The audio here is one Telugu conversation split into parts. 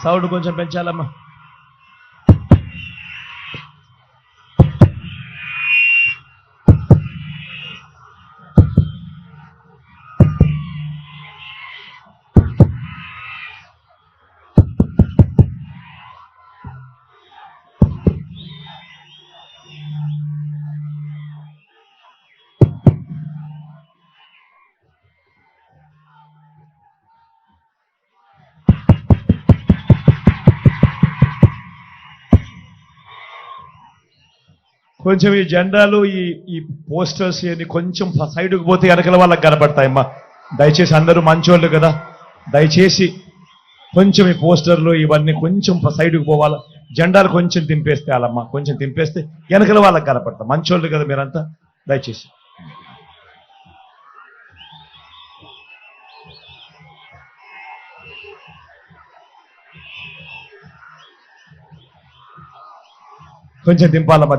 సౌండ్ కొంచెం పెంచాలమ్మా. కొంచెం ఈ జెండాలు ఈ పోస్టర్స్ ఇవన్నీ కొంచెం సైడ్కి పోతే వెనకల వాళ్ళకి కనపడతాయమ్మా. దయచేసి అందరూ మంచోళ్ళు కదా, దయచేసి కొంచెం ఈ పోస్టర్లు ఇవన్నీ కొంచెం సైడ్కి పోవాలా. జెండాలు కొంచెం తింపేస్తే వాళ్ళమ్మా, కొంచెం తింపేస్తే వెనకల వాళ్ళకి కనపడతాం. మంచోళ్ళు కదా మీరంతా, దయచేసి. కొంచెం దింపాలమ్మా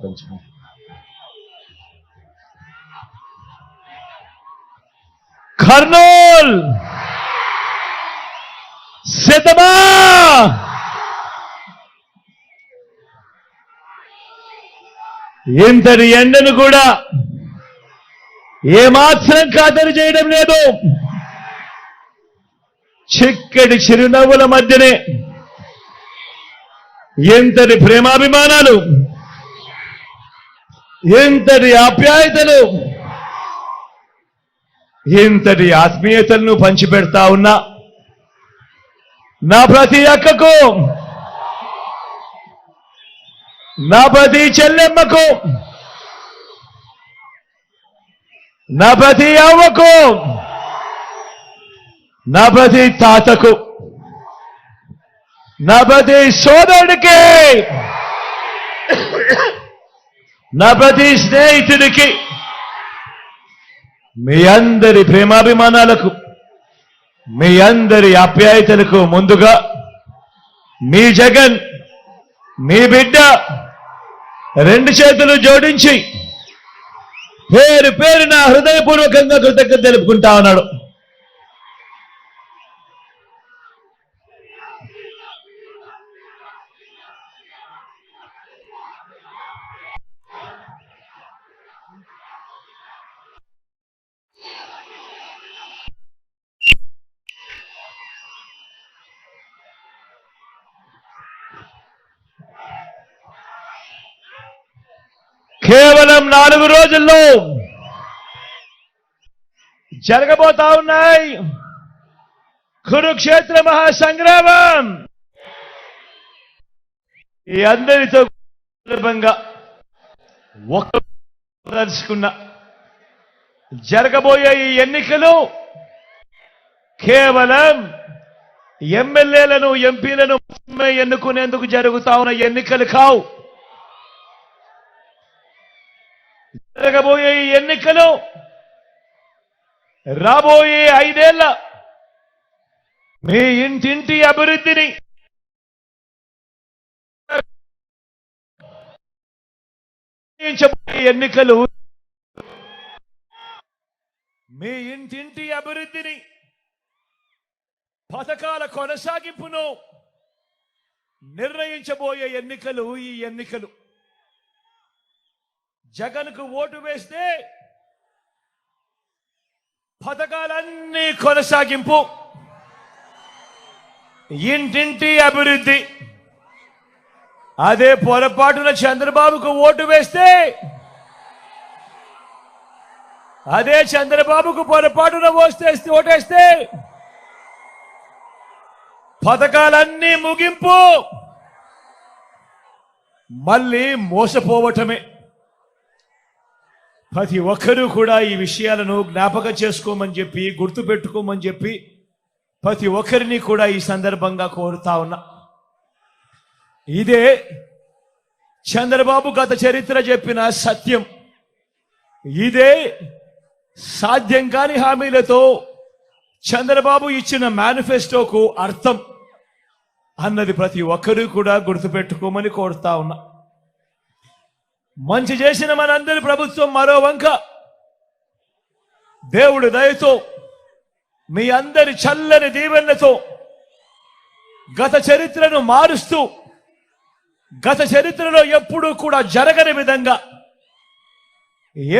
కొంచెం. కర్నూల్ సిద్ధమా? ఇంతటి ఎండను కూడా ఏమాత్రం ఖాతరు చేయడం లేదు. చిక్కటి చిరునవ్వుల మధ్యనే ఎంతటి ప్రేమాభిమానాలు, ఎంతటి ఆప్యాయతలు, ఎంతటి ఆత్మీయతలను పంచిపెడతా ఉన్నా నా ప్రతి అక్కకు, నా ప్రతి చెల్లెమ్మకు, నా ప్రతి అవ్వకు, నా ప్రతి తాతకు, నా ప్రతి సోదరుడికి, నా ప్రతి స్నేహితుడికి, మీ అందరి ప్రేమాభిమానాలకు, మీ అందరి ఆప్యాయతలకు ముందుగా మీ జగన్, మీ బిడ్డ రెండు చేతులు జోడించి పేరు పేరున హృదయపూర్వకంగా కృతజ్ఞత తెలుపుకుంటా ఉన్నాడు. కేవలం 4 రోజుల్లో జరగబోతా ఉన్నాయి కురుక్షేత్ర మహాసంగ్రామం. ఈ అందరితో దర్శకున్న జరగబోయే ఈ ఎన్నికలు కేవలం ఎమ్మెల్యేలను, ఎంపీలను ఎన్నుకునేందుకు జరుగుతా ఉన్న ఎన్నికలు కావు. జరగబోయే ఈ ఎన్నికలు రాబోయే 5 ఏళ్ల మీ ఇంటింటి అభివృద్ధిని, ఎన్నికలు మీ ఇంటింటి అభివృద్ధిని, పథకాల కొనసాగింపును నిర్ణయించబోయే ఎన్నికలు ఈ ఎన్నికలు. జగన్కు ఓటు వేస్తే పథకాలన్నీ కొనసాగింపు, ఇంటింటి అభివృద్ధి. అదే పొరపాటున చంద్రబాబుకు ఓటు వేస్తే, అదే చంద్రబాబుకు పొరపాటున ఓటేస్తే పథకాలన్నీ ముగింపు, మళ్ళీ మోసపోవటమే. ప్రతి ఒక్కరూ కూడా ఈ విషయాలను జ్ఞాపకం చేసుకోమని చెప్పి, గుర్తుపెట్టుకోమని చెప్పి ప్రతి ఒక్కరిని కూడా ఈ సందర్భంగా కోరుతా ఉన్నా. ఇదే చంద్రబాబు గత చరిత్ర చెప్పిన సత్యం. ఇదే సాధ్యం కాని హామీలతో చంద్రబాబు ఇచ్చిన మేనిఫెస్టోకు అర్థం అన్నది ప్రతి ఒక్కరూ కూడా గుర్తుపెట్టుకోమని కోరుతా ఉన్నా. మంచి చేసిన మనందరి ప్రభుత్వం మరో వంక దేవుడి దయతో, మీ అందరి చల్లని దీవెనలతో గత చరిత్రను మారుస్తూ గత చరిత్రలో ఎప్పుడూ కూడా జరగని విధంగా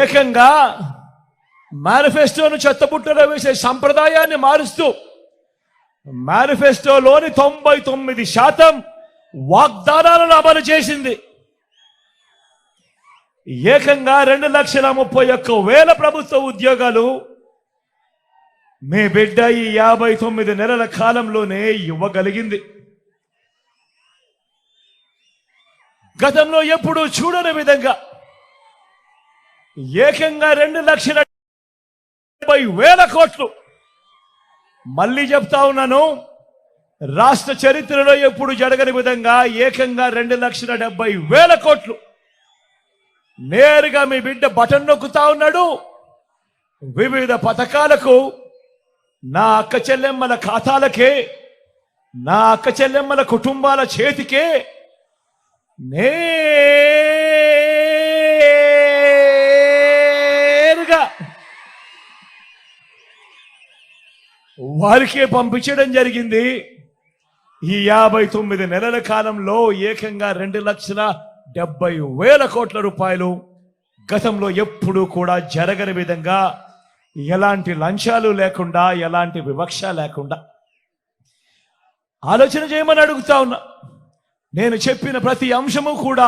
ఏకంగా మేనిఫెస్టోను చెత్తబుట్టలో వేసే సంప్రదాయాన్ని మారుస్తూ మేనిఫెస్టోలోని 99% వాగ్దానాలను అమలు చేసింది. ఏకంగా 2,31,000 ప్రభుత్వ ఉద్యోగాలు మీ బిడ్డ ఈ 59 నెలల కాలంలోనే ఇవ్వగలిగింది. గతంలో ఎప్పుడూ చూడని విధంగా ఏకంగా 2,70,000 కోట్లు. మళ్ళీ చెప్తా ఉన్నాను, రాష్ట్ర చరిత్రలో ఎప్పుడు జరగని విధంగా ఏకంగా 2,70,000 కోట్లు నేరుగా మీ బిడ్డ బటన్ నొక్కుతా ఉన్నాడు. వివిధ పథకాలకు నా అక్క చెల్లెమ్మల ఖాతాలకే, నా అక్క చెల్లెమ్మల కుటుంబాల చేతికే నేరుగా వారికే పంపించడం జరిగింది. ఈ 59 నెలల కాలంలో ఏకంగా 2,70,000 కోట్ల రూపాయలు. గతంలో ఎప్పుడూ కూడా జరగని విధంగా ఎలాంటి లంచాలు లేకుండా, ఎలాంటి వివక్ష లేకుండా ఆలోచన చేయమని అడుగుతా ఉన్నా. నేను చెప్పిన ప్రతి అంశము కూడా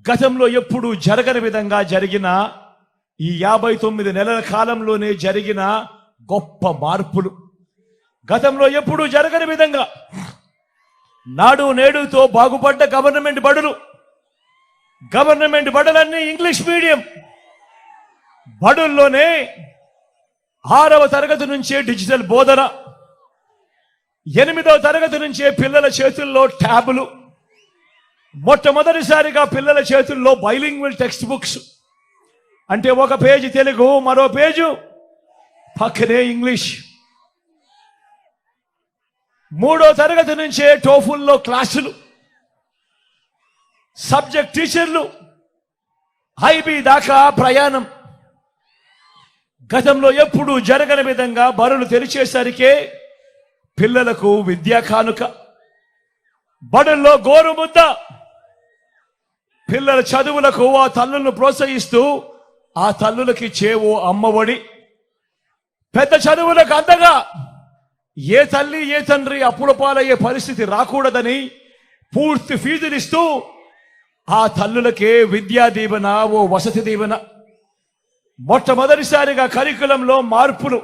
గతంలో ఎప్పుడూ జరగని విధంగా జరిగిన ఈ 59 నెలల కాలంలోనే జరిగిన గొప్ప మార్పులు. గతంలో ఎప్పుడూ జరగని విధంగా నాడు నేడుతో బాగుపడ్డ గవర్నమెంట్ బడులు, గవర్నమెంట్ బడులన్నీ ఇంగ్లీష్ మీడియం బడుల్లోనే 6వ తరగతి నుంచే డిజిటల్ బోధన, 8వ తరగతి నుంచే పిల్లల చేతుల్లో ట్యాబులు, మొట్టమొదటిసారిగా పిల్లల చేతుల్లో బైలింగ్వల్ టెక్స్ట్ బుక్స్, అంటే ఒక పేజీ తెలుగు, మరో పేజు పక్కనే ఇంగ్లీష్. 3వ తరగతి నుంచే టోఫుల్లో క్లాసులు, సబ్జెక్ట్ టీచర్లు, ఐబీ దాకా ప్రయాణం. గతంలో ఎప్పుడూ జరగని విధంగా బడులు తెరిచేసరికే పిల్లలకు విద్యా కానుక, బడుల్లో గోరుముద్ద, పిల్లల చదువులకు ఆ తల్లులను ప్రోత్సహిస్తూ ఆ తల్లులకి చేవో అమ్మఒడి, పెద్ద చదువులకు అందగా ఏ తల్లి ఏ తండ్రి అప్పుల పాలయ్యే పరిస్థితి రాకూడదని పూర్తి ఫీజులిస్తూ ఆ తల్లులకే విద్యా దీవెన, ఓ వసతి దీవెన. మొట్టమొదటిసారిగా కరికులంలో మార్పులు,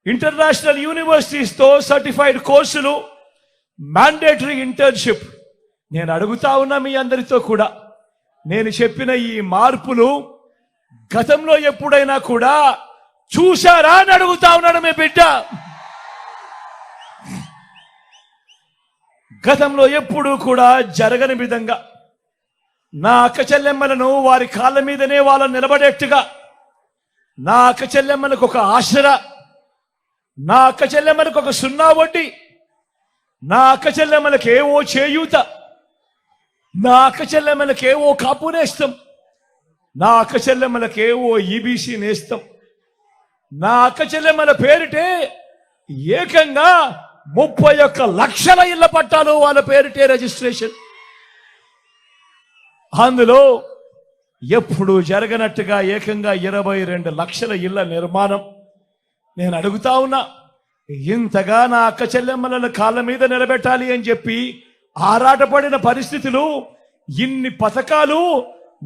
ఇంటర్నేషనల్ యూనివర్సిటీస్తో సర్టిఫైడ్ కోర్సులు, మ్యాండేటరీ ఇంటర్న్షిప్. నేను అడుగుతా ఉన్నా మీ అందరితో కూడా, నేను చెప్పిన ఈ మార్పులు గతంలో ఎప్పుడైనా కూడా చూశారా అని అడుగుతా ఉన్నాడు మీ బిడ్డ. గతంలో ఎప్పుడూ కూడా జరగని విధంగా నా అక్క చెల్లెమ్మలను వారి కాళ్ళ మీదనే వాళ్ళని నిలబడేట్టుగా, నా అక్క చెల్లెమ్మలకు ఒక ఆసరా, నా అక్క చెల్లెమ్మలకు ఒక 0 వడ్డీ, నా అక్క చెల్లెమ్మలకు ఏవో చేయూత, నా అక్క చెల్లెమ్మలకు ఏవో కాపు నేస్తం, నా అక్క చెల్లెమ్మలకు ఏవో ఈబీసీ నేస్తం, నా అక్క చెల్లెమ్మల పేరిటే ఏకంగా 31 లక్షల ఇళ్ల పట్టాలు వాళ్ళ పేరిటే రిజిస్ట్రేషన్. అందులో ఎప్పుడు జరగనట్టుగా ఏకంగా 22 లక్షల ఇళ్ల నిర్మాణం. నేను అడుగుతా ఉన్నా, ఇంతగా నా అక్క చెల్లెమ్మలను కాళ్ళ మీద నిలబెట్టాలి అని చెప్పి ఆరాటపడిన పరిస్థితులు, ఇన్ని పథకాలు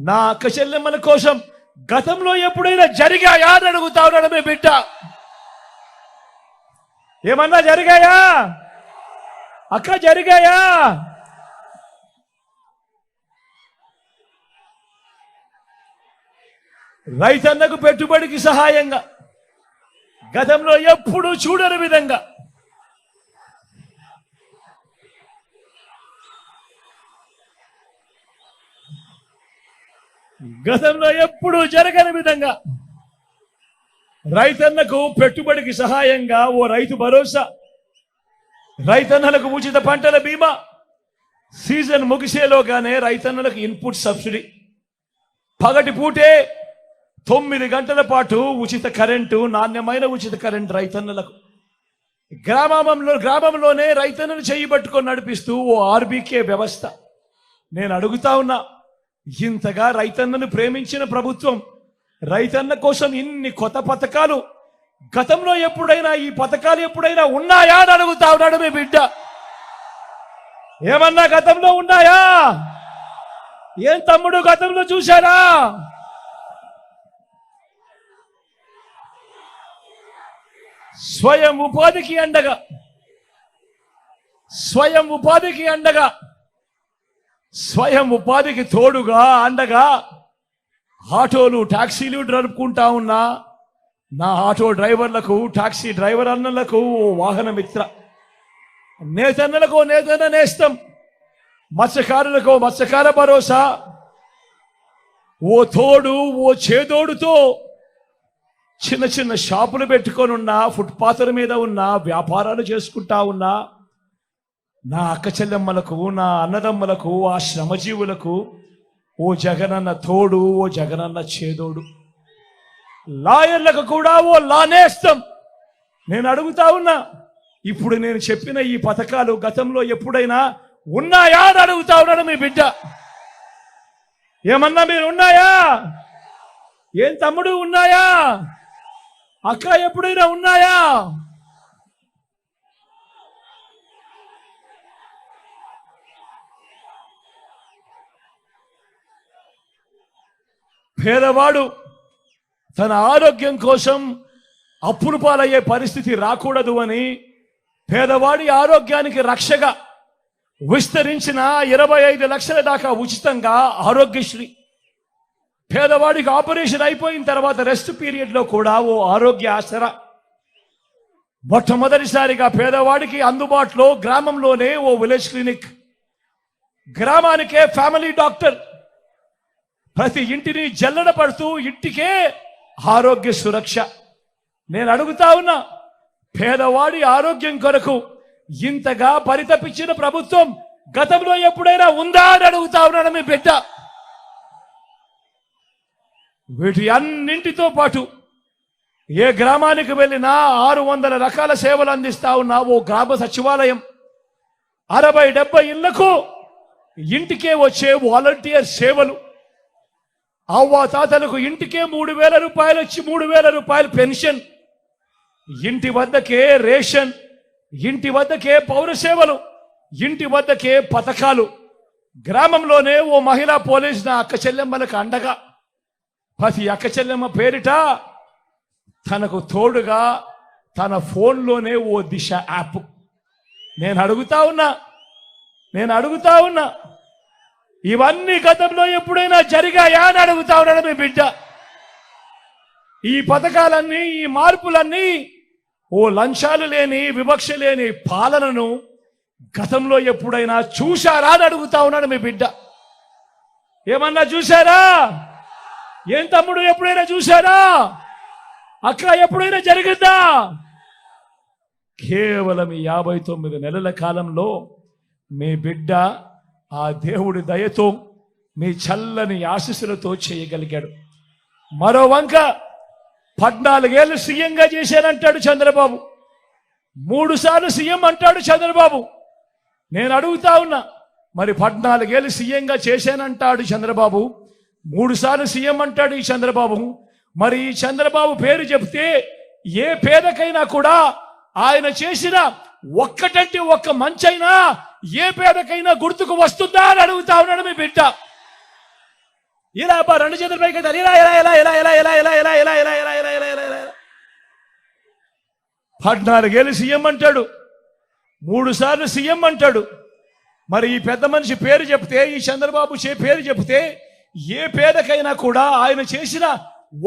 నా అక్క చెల్లెమ్మల కోసం గతంలో ఎప్పుడైనా జరిగాయా అని అడుగుతా ఉన్నాడు మీ బిడ్డ. ఏమన్నా జరిగాయా అక్క? జరిగాయా? రైతన్నకు పెట్టుబడికి సహాయంగా గతంలో ఎప్పుడూ చూడని విధంగా గతంలో ఎప్పుడూ జరగని విధంగా రైతన్నకు పెట్టుబడికి సహాయంగా ఓ రైతు భరోసా, రైతన్నలకు ఉచిత పంటల బీమా, సీజన్ ముగిసేలోగానే రైతన్నలకు ఇన్పుట్ సబ్సిడీ, పగటి పూటే 9 గంటల పాటు ఉచిత కరెంటు, నాణ్యమైన ఉచిత కరెంటు రైతన్నలకు. గ్రామంలోనే రైతన్నను చేయబట్టుకొని నడిపిస్తూ ఓ ఆర్బీకే వ్యవస్థ. నేను అడుగుతా ఉన్నా, ఇంతగా రైతన్నను ప్రేమించిన ప్రభుత్వం, రైతన్న కోసం ఇన్ని కొత్త పథకాలు, గతంలో ఎప్పుడైనా ఈ పథకాలు ఎప్పుడైనా ఉన్నాయా అని అడుగుతా ఉన్నాడు మీ బిడ్డ. ఏమన్నా గతంలో ఉన్నాయా? ఏం తమ్ముడు గతంలో చూశారా? స్వయం ఉపాధికి అండగా, స్వయం ఉపాధికి తోడుగా అండగా ఆటోలు టాక్సీలు నడుపుకుంటా ఉన్నా నా ఆటో డ్రైవర్లకు, టాక్సీ డ్రైవర్ అన్నలకు వాహన మిత్ర, నేతన్నలకు నేతన్న నేస్తం, మత్స్యకారులకు మత్స్యకార భరోసా, ఓ తోడు ఓ చేదోడుతో చిన్న చిన్న షాపులు పెట్టుకొని ఉన్నా, ఫుట్పాత్ల మీద ఉన్న వ్యాపారాలు చేసుకుంటా ఉన్నా నా అక్క చెల్లెమ్మలకు, నా అన్నదమ్మలకు, ఆ శ్రమజీవులకు ఓ జగనన్న తోడు, ఓ జగనన్న చేదోడు. లాయర్లకు కూడా ఓ లానేస్తం. నేను అడుగుతా ఉన్నా, ఇప్పుడు నేను చెప్పిన ఈ పథకాలు గతంలో ఎప్పుడైనా ఉన్నాయా అని అడుగుతా ఉన్నాడు మీ బిడ్డ. ఏమన్నా మీరు ఉన్నాయా? ఏం తమ్ముడు ఉన్నాయా? అక్క ఎప్పుడైనా ఉన్నాయా? పేదవాడు తన ఆరోగ్యం కోసం అప్పులు పాలయ్యే పరిస్థితి రాకూడదు అని పేదవాడి ఆరోగ్యానికి రక్షగా విస్తరించిన 25 లక్షల దాకా ఉచితంగా ఆరోగ్యశ్రీ. పేదవాడికి ఆపరేషన్ అయిపోయిన తర్వాత రెస్ట్ పీరియడ్లో కూడా ఓ ఆరోగ్య ఆసరా. మొట్టమొదటిసారిగా పేదవాడికి అందుబాటులో గ్రామంలోనే ఓ విలేజ్ క్లినిక్, గ్రామానికే ఫ్యామిలీ డాక్టర్, ప్రతి ఇంటిని జల్లెడ పడుతూ ఇంటికే ఆరోగ్య సురక్ష. నేను అడుగుతా ఉన్నా, పేదవాడి ఆరోగ్యం కొరకు ఇంతగా పరితపించిన ప్రభుత్వం గతంలో ఎప్పుడైనా ఉందా అని అడుగుతా ఉన్నాను మీ బిడ్డ. వీటి అన్నింటితో పాటు ఏ గ్రామానికి వెళ్ళినా 600 రకాల సేవలు అందిస్తా ఉన్నా ఓ గ్రామ సచివాలయం, 60-70 ఇళ్లకు ఇంటికే వచ్చే వాలంటీర్ సేవలు, అవ్వ తాతలకు ఇంటికే 3,000 రూపాయలు వచ్చి 3,000 రూపాయలు పెన్షన్, ఇంటి వద్దకే రేషన్, ఇంటి వద్దకే పౌర సేవలు, ఇంటి వద్దకే పథకాలు. గ్రామంలోనే ఓ మహిళా పోలీస్ నా అక్క చెల్లెమ్మలకు అండగా, ప్రతి అక్క చెల్లెమ్మ పేరిట తనకు తోడుగా తన ఫోన్లోనే ఓ దిశ యాప్. నేను అడుగుతా ఉన్నా ఇవన్నీ గతంలో ఎప్పుడైనా జరిగాయా అని అడుగుతా ఉన్నాడు మీ బిడ్డ. ఈ పథకాలన్నీ, ఈ మార్పులన్నీ ఓ లంచాలు లేని, వివక్ష లేని పాలనను గతంలో ఎప్పుడైనా చూశారా అని అడుగుతా ఉన్నాడు మీ బిడ్డ. ఏమన్నా చూశారా? ఏం తమ్ముడు ఎప్పుడైనా చూశారా? అక్క ఎప్పుడైనా జరిగిందా? కేవలం 59 నెలల కాలంలో మీ బిడ్డ ఆ దేవుడి దయతో, మీ చల్లని ఆశీస్సులతో చేయగలిగాడు. మరో వంక 14 ఏళ్ళు సీఎంగా చేశానంటాడు చంద్రబాబు, 3 సార్లు సీఎం అంటాడు చంద్రబాబు. నేను అడుగుతా ఉన్నా, మరి 14 ఏళ్ళు సీఎంగా చేశానంటాడు చంద్రబాబు, 3 సార్లు సీఎం అంటాడు ఈ చంద్రబాబు. మరి ఈ చంద్రబాబు పేరు చెప్తే ఏ పేదకైనా కూడా ఆయన చేసిన ఒక్కటంటే ఒక్క మంచైనా ఏ పేదకైనా గుర్తుకు వస్తుందా అని అడుగుతా ఉన్నాడు మీ బిడ్డ. ఇలా 2 చేతుల పైకి ఇలా ఇలా ఇలా ఇలా ఇలా ఇలా ఇలా ఇలా ఇలా ఇలా ఇలా ఇలా ఇలా ఇలా ఇలా 14 ఏళ్ళు సీఎం అంటాడు, 3 సార్లు సీఎం అంటాడు. మరి ఈ పెద్ద మనిషి పేరు చెప్తే, ఈ చంద్రబాబు పేరు చెప్తే ఏ పేదకైనా కూడా ఆయన చేసిన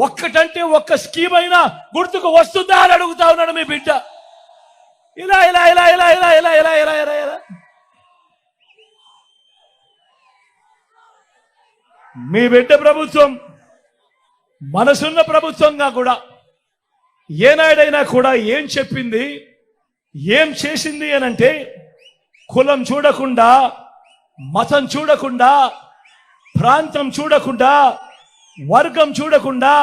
ఒక్కటంటే ఒక్క స్కీమ్ అయినా గుర్తుకు వస్తుందా అని అడుగుతా ఉన్నాడు మీ బిడ్డ. ఇలా ఇలా ఇలా ఇలా ఇలా ఇలా ఇలా ఇలా ఇలా ఇలా మీ బిడ్డ ప్రభుత్వం మనసున్న ప్రభుత్వంగా కూడా ఏనాడైనా కూడా ఏం చెప్పింది, ఏం చేసింది అనంటే కులం చూడకుండా, మతం చూడకుండా, ప్రాంతం చూడకుండా, వర్గం చూడకుండా,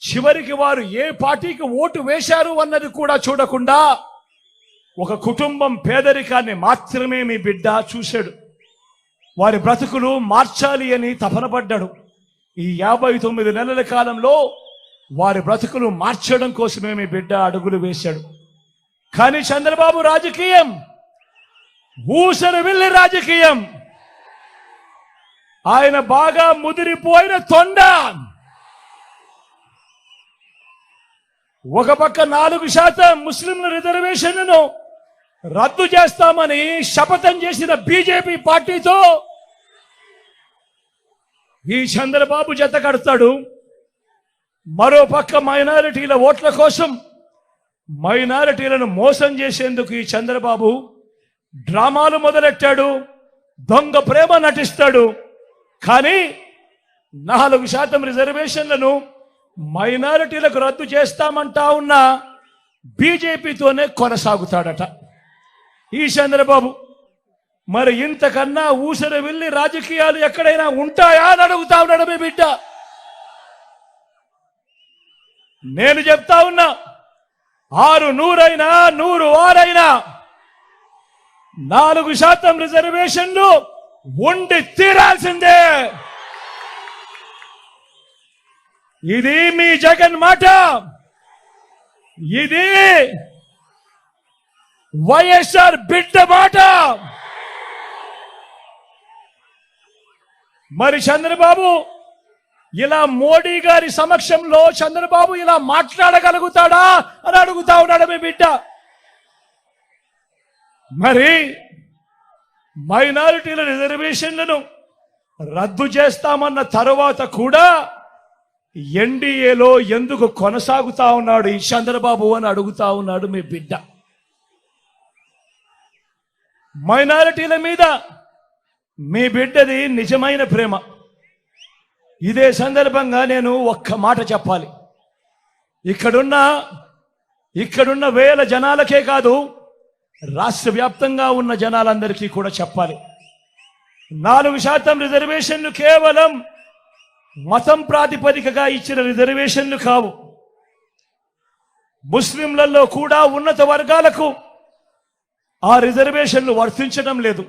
చివరికి వారు ఏ పార్టీకి ఓటు వేశారు అన్నది కూడా చూడకుండా ఒక కుటుంబం పేదరికాన్ని మాత్రమే మీ బిడ్డ చూశాడు. వారి బ్రతుకులు మార్చాలి అని తపన పడ్డాడు. ఈ 59 నెలల కాలంలో వారి బ్రతుకులు మార్చడం కోసమే మీ బిడ్డ అడుగులు వేశాడు. కానీ చంద్రబాబు రాజకీయం ఊసరు వెళ్ళి రాజకీయం. ఆయన బాగా ముదిరిపోయిన తొండ. ఒక పక్క 4% ముస్లింల రిజర్వేషన్లను రద్దు చేస్తామని శపథం చేసిన బీజేపీ పార్టీతో ఈ చంద్రబాబు జత కడతాడు. మరో పక్క మైనారిటీల ఓట్ల కోసం మైనారిటీలను మోసం చేసేందుకు ఈ చంద్రబాబు డ్రామాలు మొదలెట్టాడు. దొంగ ప్రేమ నటిస్తాడు. కానీ 4% రిజర్వేషన్లను మైనారిటీలకు రద్దు చేస్తామంటా ఉన్న బీజేపీతోనే కొనసాగుతాడట ఈ చంద్రబాబు. మరి ఇంతకన్నా ఊసర వెళ్ళి రాజకీయాలు ఎక్కడైనా ఉంటాయా అని అడుగుతా ఉన్నాడు మీ బిడ్డ. నేను చెప్తా ఉన్నా, 600 అయినా 106 అయినా 4% రిజర్వేషన్లు ఉండి తీరాల్సిందే. ఇది మీ జగన్ మాట. ఇది వైఎస్ఆర్ బిడ్డ మాట. మరి చంద్రబాబు ఇలా మోడీ గారి సమక్షంలో చంద్రబాబు ఇలా మాట్లాడగలుగుతాడా అని అడుగుతా ఉన్నాడు మీ బిడ్డ. మరి మైనారిటీల రిజర్వేషన్లను రద్దు చేస్తామన్న తరువాత కూడా ఎన్డీఏలో ఎందుకు కొనసాగుతా ఉన్నాడు ఈ చంద్రబాబు అని అడుగుతా ఉన్నాడు మీ బిడ్డ. మైనారిటీల మీద మీ బిడ్డది నిజమైన ప్రేమ. ఇదే సందర్భంగా నేను ఒక్క మాట చెప్పాలి. ఇక్కడున్న వేల జనాలకే కాదు, రాష్ట్ర వ్యాప్తంగా ఉన్న జనాలందరికీ కూడా చెప్పాలి. 4% రిజర్వేషన్లు కేవలం మతం ప్రాతిపదికగా ఇచ్చిన రిజర్వేషన్లు కావు. ముస్లింలలో కూడా ఉన్నత వర్గాలకు ఆ రిజర్వేషన్లు వర్తించడం లేదు.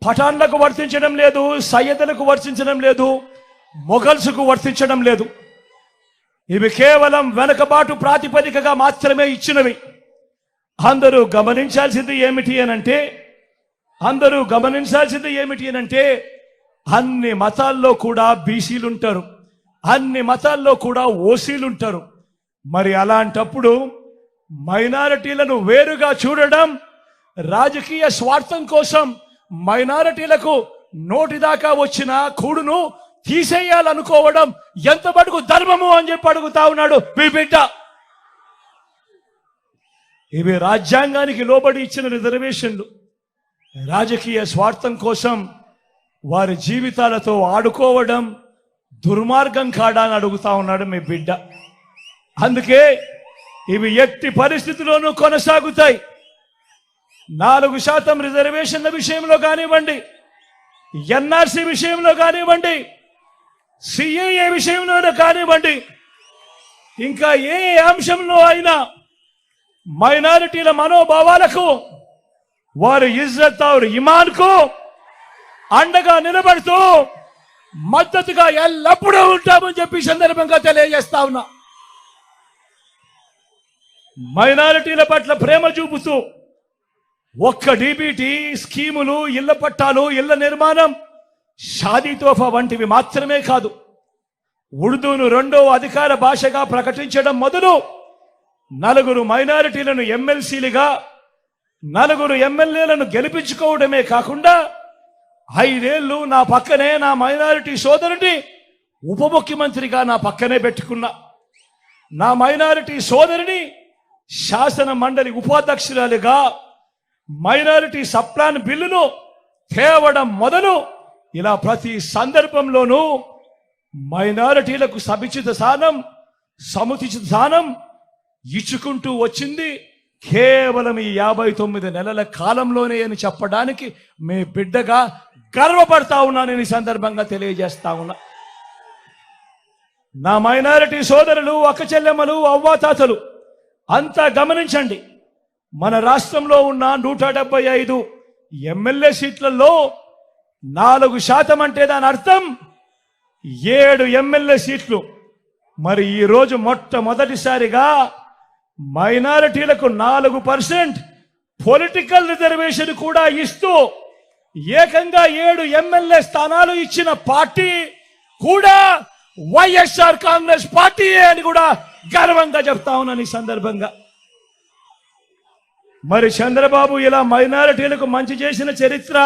పఠాన్లకు వర్తించడం లేదు, సయ్యదులకు వర్తించడం లేదు, మొఘల్స్కు వర్తించడం లేదు. ఇవి కేవలం వెనకబాటు ప్రాతిపదికగా మాత్రమే ఇచ్చినవి. అందరూ గమనించాల్సింది ఏమిటి అనంటే అన్ని మతాల్లో కూడా బీసీలుంటారు, అన్ని మతాల్లో కూడా ఓసీలుంటారు. మరి అలాంటప్పుడు మైనారిటీలను వేరుగా చూడడం, రాజకీయ స్వార్థం కోసం మైనారిటీలకు నోటిదాకా వచ్చిన కూడును తీసేయాలనుకోవడం ఎంత మటుకు ధర్మము అని చెప్పి అడుగుతా ఉన్నాడు మీ బిడ్డ. ఇవి రాజ్యాంగానికి లోబడి ఇచ్చిన రిజర్వేషన్లు. రాజకీయ స్వార్థం కోసం వారి జీవితాలతో ఆడుకోవడం దుర్మార్గం కాడా అని అడుగుతా ఉన్నాడు మీ బిడ్డ. అందుకే ఇవి ఎట్టి పరిస్థితుల్లోనూ కొనసాగుతాయి. 4% రిజర్వేషన్ల విషయంలో కానివ్వండి, ఎన్ఆర్సీ విషయంలో కానివ్వండి, సిఏఏ విషయంలో కానివ్వండి, ఇంకా ఏ అంశంలో అయినా మైనారిటీల మనోభావాలకు, వారి ఇజ్జత్ और ఇమాన్కు అండగా నిలబడుతూ మద్దతుగా ఎల్లప్పుడూ ఉంటామని చెప్పి సందర్భంగా తెలియజేస్తా ఉన్నా. మైనారిటీల పట్ల ప్రేమ చూపుతూ ఒక్క డీబీటీ స్కీములు, ఇళ్ల పట్టాలు, ఇళ్ల నిర్మాణం, షాదీ తోఫా వంటివి మాత్రమే కాదు, ఉర్దూను 2వ అధికార భాషగా ప్రకటించడం మొదలు 4 మైనారిటీలను ఎమ్మెల్సీలుగా, 4 ఎమ్మెల్యేలను గెలిపించుకోవడమే కాకుండా 5 ఏళ్లు నా పక్కనే నా మైనారిటీ సోదరుని ఉప ముఖ్యమంత్రిగా నా పక్కనే పెట్టుకున్నా. నా మైనారిటీ సోదరిని శాసన మండలి ఉపాధ్యక్షురాలిగా, మైనారిటీ సప్లాన్ బిల్లును తేవడం మొదలు ఇలా ప్రతి సందర్భంలోనూ మైనారిటీలకు సముచిత స్థానం ఇచ్చుకుంటూ వచ్చింది కేవలం ఈ 59 నెలల కాలంలోనే అని చెప్పడానికి మీ బిడ్డగా గర్వపడతా ఉన్నాను. ఈ సందర్భంగా తెలియజేస్తా ఉన్నా. నా మైనారిటీ సోదరులు, అక్క చెల్లెమ్మలు, అవ్వాతాతలు అంతా గమనించండి. మన రాష్ట్రంలో ఉన్న 175 ఎమ్మెల్యే సీట్లలో 4% అంటే దాని అర్థం 7 ఎమ్మెల్యే సీట్లు. మరి ఈరోజు మొట్టమొదటిసారిగా మైనారిటీలకు 4% పొలిటికల్ రిజర్వేషన్ కూడా ఇస్తూ ఏకంగా 7 ఎమ్మెల్యే స్థానాలు ఇచ్చిన పార్టీ కూడా వైఎస్ఆర్ కాంగ్రెస్ పార్టీ అని కూడా గర్వంగా చెప్తా ఉన్నాను ఈ సందర్భంగా. మరి చంద్రబాబు ఇలా మైనారిటీలకు మంచి చేసిన చరిత్ర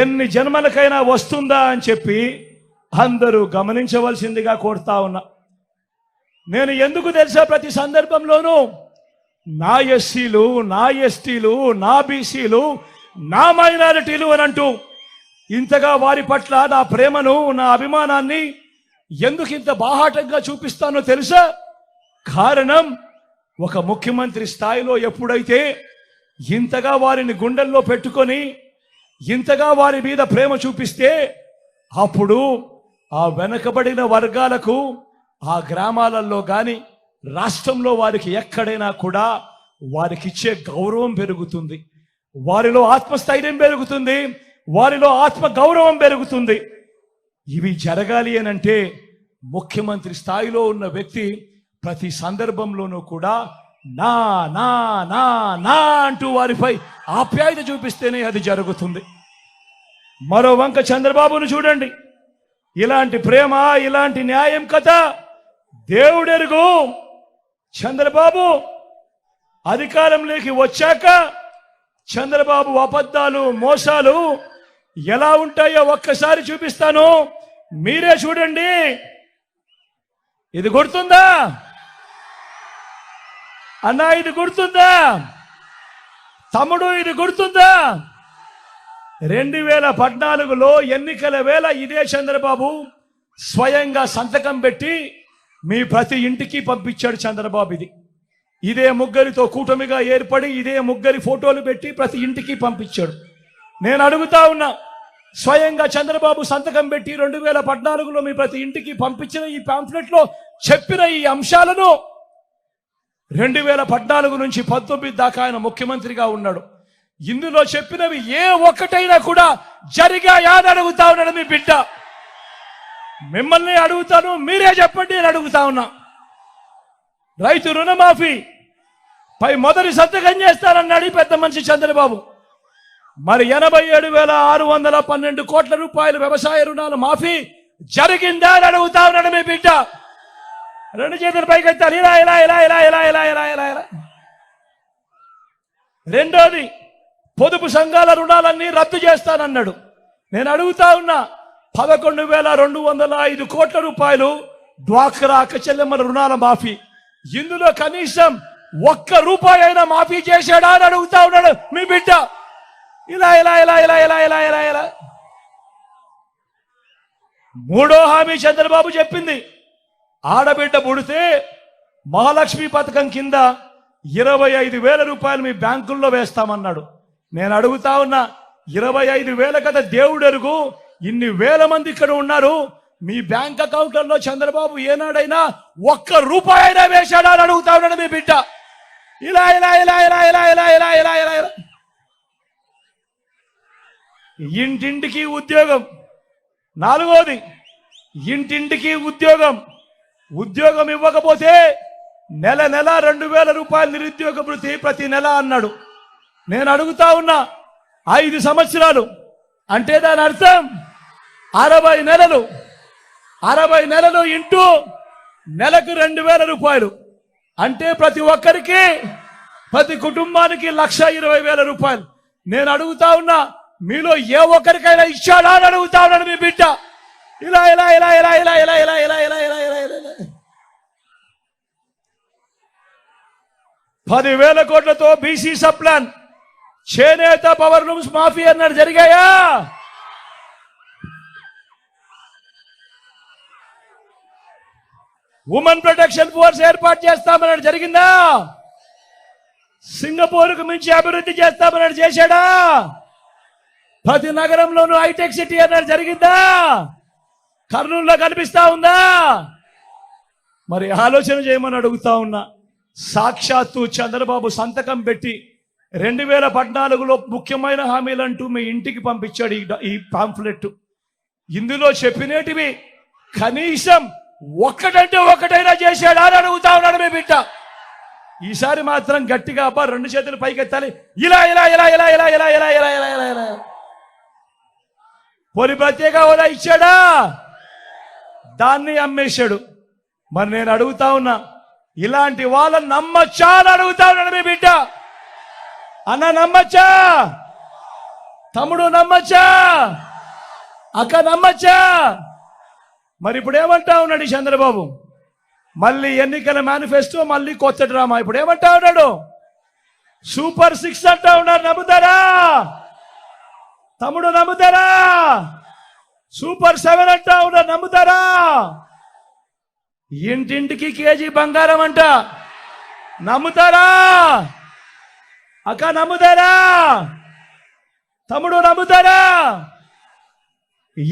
ఎన్ని జన్మలకైనా వస్తుందా అని చెప్పి అందరూ గమనించవలసిందిగా కోరుతా ఉన్నా. నేను ఎందుకు తెలుసా ప్రతి సందర్భంలోనూ నా ఎస్సీలు, నా ఎస్టీలు, నా బీసీలు, నా మైనారిటీలు అని అంటూ ఇంతగా వారి పట్ల నా ప్రేమను, నా అభిమానాన్ని ఎందుకు ఇంత బాహాటంగా చూపిస్తానో తెలుసా? కారణం, ఒక ముఖ్యమంత్రి స్థాయిలో ఎప్పుడైతే ఇంతగా వారిని గుండెల్లో పెట్టుకొని ఇంతగా వారి మీద ప్రేమ చూపిస్తే అప్పుడు ఆ వెనకబడిన వర్గాలకు ఆ గ్రామాలలో కానీ రాష్ట్రంలో వారికి ఎక్కడైనా కూడా వారికి ఇచ్చే గౌరవం పెరుగుతుంది, వారిలో ఆత్మస్థైర్యం పెరుగుతుంది, వారిలో ఆత్మ గౌరవం పెరుగుతుంది. ఇవి జరగాలి అనంటే ముఖ్యమంత్రి స్థాయిలో ఉన్న వ్యక్తి ప్రతి సందర్భంలోనూ కూడా నా నా నా నా అంటూ వారిపై ఆప్యాయత చూపిస్తేనే అది జరుగుతుంది. మరో వంక చంద్రబాబును చూడండి, ఇలాంటి ప్రేమ, ఇలాంటి న్యాయం కథ దేవుడెరుగు. చంద్రబాబు అధికారంలోకి వచ్చాక చంద్రబాబు అబద్ధాలు, మోసాలు ఎలా ఉంటాయో ఒక్కసారి చూపిస్తాను, మీరే చూడండి. ఇది గుర్తుందా అన్నా? ఇది గుర్తుందా తమ్ముడు? ఇది గుర్తుందా? 2014లో ఎన్నికల వేళ ఇదే చంద్రబాబు స్వయంగా సంతకం పెట్టి మీ ప్రతి ఇంటికి పంపించాడు చంద్రబాబు. ఇదే ముగ్గురితో కూటమిగా ఏర్పడి ఇదే ముగ్గురి ఫోటోలు పెట్టి ప్రతి ఇంటికి పంపించాడు. నేను అడుగుతా ఉన్నా, స్వయంగా చంద్రబాబు సంతకం పెట్టి 2014లో మీ ప్రతి ఇంటికి పంపించిన ఈ పాంఫ్లెట్ లో చెప్పిన ఈ అంశాలను 2014 నుంచి 19 దాకా ఆయన ముఖ్యమంత్రిగా ఉన్నాడు. ఇందులో చెప్పినవి ఏ ఒక్కటైనా కూడా జరిగాయా అని అడుగుతా ఉన్నాడు మీ బిడ్డ. మిమ్మల్ని అడుగుతాను, మీరే చెప్పండి అని అడుగుతా ఉన్నా. రైతు రుణమాఫీ పై మొదటి సంతకం చేస్తానన్నాడు పెద్ద మనిషి చంద్రబాబు. మరి 87,612 కోట్ల రూపాయలు వ్యవసాయ రుణాలు మాఫీ జరిగిందా అని అడుగుతా ఉన్నాడు మీ బిడ్డ. 2 చేతుల పైకి ఎత్తాలి, ఇలా ఇలా ఇలా ఇలా ఇలా ఇలా ఇలా ఇలా ఇలా. రెండోది, పొదుపు సంఘాల రుణాలన్నీ రద్దు చేస్తానన్నాడు. నేను అడుగుతా ఉన్నా, 11,205 కోట్ల రూపాయలు డ్వాక్రా అక్కచెల్లెమ్మల రుణాల మాఫీ. ఇందులో కనీసం 1 రూపాయి అయినా మాఫీ చేశాడా అని అడుగుతా ఉన్నాడు మీ బిడ్డ. ఇలా ఇలా ఇలా ఇలా ఇలా ఇలా ఇలా ఇలా. మూడో హామీ చంద్రబాబు చెప్పింది, ఆడబిడ్డ పుడితే మహాలక్ష్మి పథకం కింద 25,000 రూపాయలు మీ బ్యాంకుల్లో వేస్తామన్నాడు. నేను అడుగుతా ఉన్నా, 25,000 కదా దేవుడెరుగు, ఇన్ని వేల మంది ఇక్కడ ఉన్నారు, మీ బ్యాంక్ అకౌంట్లలో చంద్రబాబు ఏనాడైనా 1 రూపాయి అయినా వేశాడా అని అడుగుతా ఉన్నాడు మీ బిడ్డ. ఇలా ఇలా ఇలా ఇలా ఇలా ఇలా ఇలా ఇలా ఇలా ఇలా. ఇంటింటికి ఉద్యోగం. నాలుగోది, ఇంటింటికి ఉద్యోగం. ఉద్యోగం ఇవ్వకపోతే నెల 2,000 రూపాయలు నిరుద్యోగ భృతి ప్రతి నెల అన్నాడు. నేను అడుగుతా ఉన్నా, 5 సంవత్సరాలు అంటే దాని అర్థం 60 నెలలు. 60 నెలలు ఇంటూ నెలకు 2,000 రూపాయలు అంటే ప్రతి ఒక్కరికి, ప్రతి కుటుంబానికి 1,20,000 రూపాయలు. నేను అడుగుతా ఉన్నా, మీలో ఏ ఒక్కరికైనా ఇచ్చాడా అని అడుగుతా ఉన్నాడు మీ బిడ్డ. ఇలా ఇలా ఇలా ఇలా ఇలా ఇలా ఇలా ఇలా ఇలా ఇలా ఇలా ఇలా. 10,000 కోట్లతో బీసీ సప్లాన్, చేనేత పవర్ లూమ్స్ మాఫీ అన్నాడు, జరిగాయా? ఉమెన్ ప్రొటెక్షన్ ఫోర్స్ ఏర్పాటు చేస్తామన్నాడు, జరిగిందా? సింగపూర్కు మించి అభివృద్ధి చేస్తామన్నాడు, చేశాడా? ప్రతి నగరంలోనూ హైటెక్ సిటీ అన్నాడు, జరిగిందా? కర్నూలులో కనిపిస్తా ఉందా? మరి ఆలోచన చేయమని అడుగుతా ఉన్నా. సాక్షాత్తు చంద్రబాబు సంతకం పెట్టి 2014లో ముఖ్యమైన హామీలంటూ మీ ఇంటికి పంపించాడు ఈ పాంఫ్లెట్. ఇందులో చెప్పినటివి కనీసం ఒక్కటంటే ఒక్కటైనా చేశాడా అని అడుగుతా ఉన్నాడు మీ బిడ్డ. ఈసారి మాత్రం గట్టిగా అబ్బా 2 చేతులు పైకెత్తాలి. ఇలా ఇలా ఇలా ఇలా ఇలా ఇలా ఇలా ఇలా ఇలా ఇలా ఇలా పోనీ ప్రత్యేక హోదా ఇచ్చాడా? దాన్ని అమ్మేశాడు. మరి నేను అడుగుతా ఉన్నా, ఇలాంటి వాళ్ళని నమ్మచ్చా అని అడుగుతా ఉన్నాడు మీ బిడ్డ. అన్న నమ్మచ్చా? తమ్ముడు నమ్మచ్చా? అక్క నమ్మచ్చా? మరి ఇప్పుడు ఏమంటా ఉన్నాడు ఈ చంద్రబాబు? మళ్ళీ ఎన్నికల మేనిఫెస్టో, మళ్ళీ కొత్త డ్రామా. ఇప్పుడు ఏమంటా ఉన్నాడు? సూపర్ 6 అంటా ఉన్నారు. నమ్ముతారా తమ్ముడు? నమ్ముతారా? సూపర్ 7 అంటా ఉన్నారు. నమ్ముతారా? ఇంటింటికి కేజీ బంగారం అంట. నమ్ముతారా? అక్క నమ్ముతారా? తమ్ముడు నమ్ముతారా?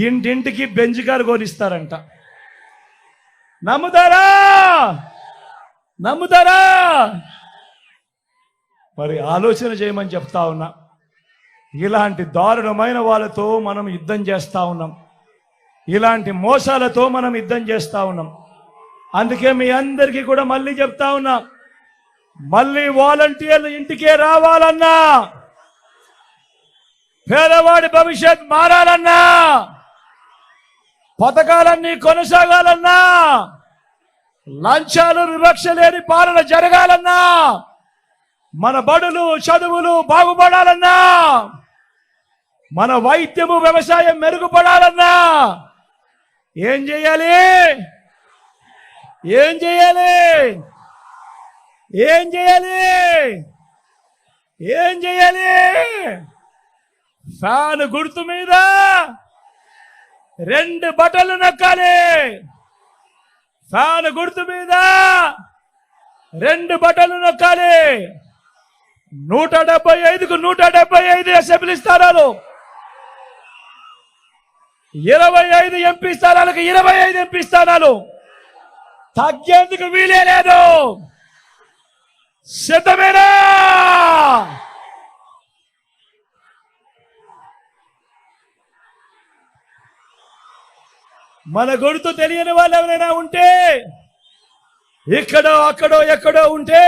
ఇంటింటికి బెంజ్ కారు కొనిస్తారంట. నమ్ముతారా? నమ్ముతారా? మరి ఆలోచన చేయమని చెప్తా ఉన్నా. ఇలాంటి దారుణమైన వాళ్ళతో మనం యుద్ధం చేస్తా ఉన్నాం. ఇలాంటి మోసాలతో మనం యుద్ధం చేస్తా ఉన్నాం. అందుకే మీ అందరికీ కూడా మళ్ళీ చెప్తా ఉన్నా, మళ్ళీ వాలంటీర్లు ఇంటికే రావాలన్నా, పేదవాడి భవిష్యత్ మారాలన్నా, పథకాలన్నీ కొనసాగాలన్నా, లంచాలు వివక్ష లేని పాలన జరగాలన్నా, మన బడులు చదువులు బాగుపడాలన్నా, మన వైద్యము వ్యవసాయం మెరుగుపడాలన్నా ఏం చేయాలి? ఏం చేయాలి? ఏం చేయాలి? ఏం చేయాలి? ఫ్యాన్ గుర్తు మీద 2 బటన్లు నొక్కాలి. ఫ్యాన్ గుర్తు మీద 2 బటన్లు నొక్కాలి. 175కు 175 అసెంబ్లీ స్థానాలు, 25 ఎంపీ స్థానాలకు 25 ఎంపీ స్థానాలు. తగ్గేందుకు వీలే లేదు. సిద్ధమేనా? మన గుర్తు తెలియని వాళ్ళు ఎవరైనా ఉంటే, ఇక్కడో అక్కడో ఎక్కడో ఉంటే,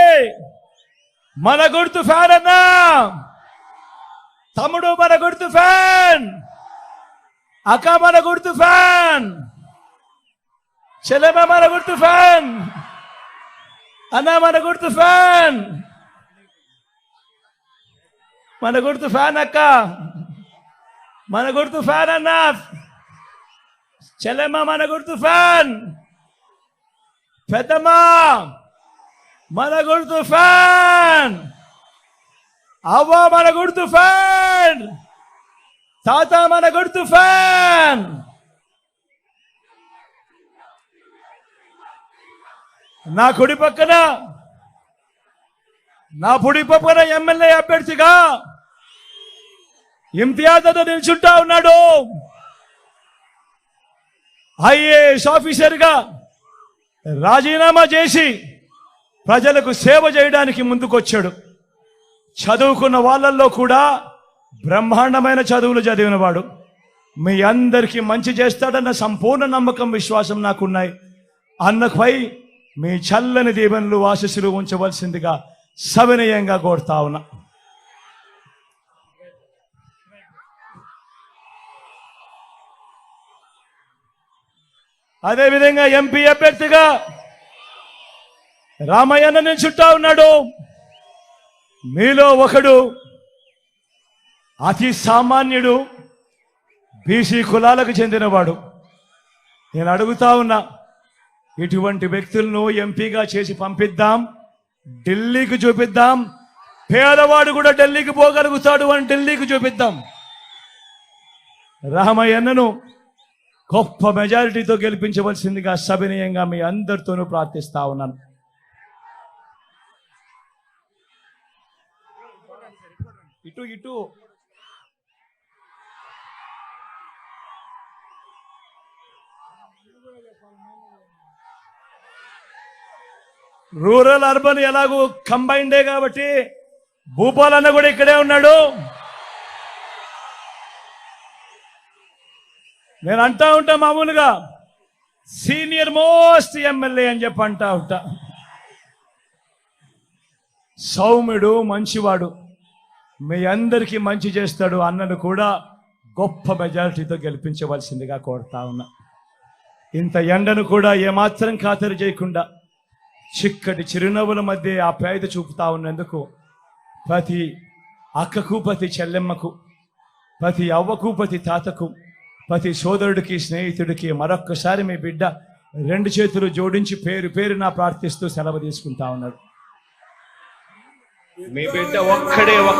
మన గుర్తు ఫ్యాన్ అన్నా. తమ్ముడు మన గుర్తు ఫ్యాన్, అక్క మన గుర్తు ఫ్యాన్, చెల్లెమ్మ మన గుర్తు ఫ్యాన్, అన్న మన గుర్తు ఫ్యాన్. మన గుర్తు ఫ్యాన్ అక్క, మన గుర్తు ఫ్యాన్ అన్న, చెల్లెమ్మ మన గుర్తు ఫ్యాన్, పెద్దమ్మ మన గుర్తు ఫ్యాన్, అవ్వ మన గుర్తు ఫ్యాన్, తాత మన గుర్తు ఫ్యాన్. నా కుడి పక్కన ఎమ్మెల్యే అభ్యర్థిగా ఇంతియాజ్తో నిల్చుంటా ఉన్నాడు. ఐఏఎస్ ఆఫీసర్గా రాజీనామా చేసి ప్రజలకు సేవ చేయడానికి ముందుకొచ్చాడు. చదువుకున్న వాళ్ళల్లో కూడా బ్రహ్మాండమైన చదువులు చదివినవాడు. మీ అందరికీ మంచి చేస్తాడన్న సంపూర్ణ నమ్మకం, విశ్వాసం నాకున్నాయి. అన్నపై మీ చల్లని దీవెనలు ఆశీస్సులు ఉంచవలసిందిగా సవినయంగా కోరుతా ఉన్నా. అదేవిధంగా ఎంపీ అభ్యర్థిగా రామయ్యన్న నిల్చుంటా ఉన్నాడు. మీలో ఒకడు అతి సామాన్యుడు, బీసీ కులాలకు చెందినవాడు. నేను అడుగుతా ఉన్నా, ఇటువంటి వ్యక్తులను ఎంపీగా చేసి పంపిద్దాం, ఢిల్లీకి చూపిద్దాం. పేదవాడు కూడా ఢిల్లీకి పోగలుగుతాడు అని ఢిల్లీకి చూపిద్దాం. రామయ్యన్నను గొప్ప మెజారిటీతో గెలిపించవలసిందిగా సవినయంగా మీ అందరితోనూ ప్రార్థిస్తా ఉన్నాను. ఇటు ఇటు రూరల్ అర్బన్ ఎలాగూ కంబైండే కాబట్టి భూపాల్ అన్న కూడా ఇక్కడే ఉన్నాడు. నేను అంటా ఉంటా మామూలుగా సీనియర్ మోస్ట్ ఎమ్మెల్యే అని చెప్పి అంటా ఉంటా. సౌమ్యుడు, మంచివాడు, మీ అందరికీ మంచి చేస్తాడు. అన్నను కూడా గొప్ప మెజారిటీతో గెలిపించవలసిందిగా కోరుతా ఉన్నా. ఇంత ఎండను కూడా ఏమాత్రం ఖాతరు చేయకుండా చిక్కటి చిరునవ్వుల మధ్య ఆప్యాయత చూపుతా ఉన్నందుకు ప్రతి అక్కకు, ప్రతి చెల్లెమ్మకు, ప్రతి అవ్వకు, ప్రతి తాతకు, ప్రతి సోదరుడికి, స్నేహితుడికి మరొక్కసారి మీ బిడ్డ 2 చేతులు జోడించి పేరు పేరున ప్రార్థిస్తూ సెలవు తీసుకుంటా ఉన్నాడు. మీ బిడ్డ ఒక్కడే